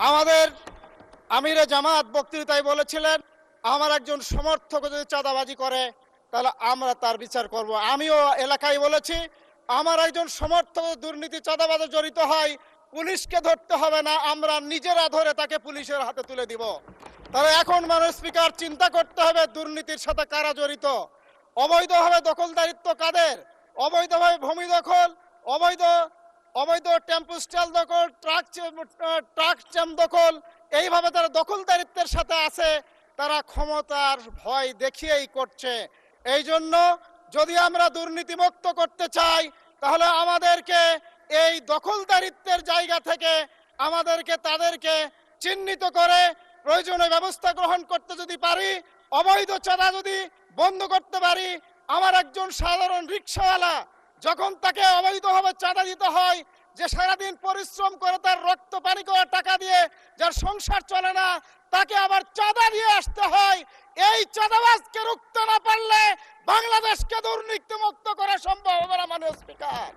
আমাদের আমিরে জামাত বক্তৃতায় বলেছিলেন, আমার একজন সমর্থক যদি চাঁদাবাজি করে তাহলে আমরা তার বিচার করব। আমিও এলাকায় বলেছি, আমার একজন সমর্থক দুর্নীতি চাঁদাবাজে জড়িত হয়, পুলিশকে ধরতে হবে না, আমরা নিজেরা ধরে তাকে পুলিশের হাতে তুলে দিব। তাহলে এখন মানুষ স্পিকার চিন্তা করতে হবে দুর্নীতির সাথে কারা জড়িত, অবৈধভাবে দখলদারিত্ব কাদের, অবৈধভাবে ভূমি দখল, অবৈধ অবৈধ টেম্পো স্টল দখল, ট্রাক জ্যাম দখল, এইভাবে তারা দখলদারিত্বের সাথে আছে, তারা ক্ষমতার ভয় দেখিয়েই করছে। এই জন্য যদি আমরা দুর্নীতিমুক্ত করতে চাই তাহলে আমাদেরকে এই দখলদারিত্বের জায়গা থেকে আমাদেরকে তাদেরকে চিহ্নিত করে প্রয়োজনীয় ব্যবস্থা গ্রহণ করতে যদি পারি, অবৈধ চাঁদা যদি বন্ধ করতে পারি। আমার একজন সাধারণ রিকশাওয়ালা যখন তাকে অবৈধভাবে চাঁদা দিতে হয়, যে সারাদিন পরিশ্রম করে তার রক্ত পানি করে টাকা দিয়ে যার সংসার চলে না, তাকে আবার চাঁদা দিয়ে আসতে হয়। এই চাঁদাবাজকে রুখতে না পারলে বাংলাদেশকে দুর্নীতি মুক্ত করা সম্ভব হবে না, মাননীয় স্পিকার।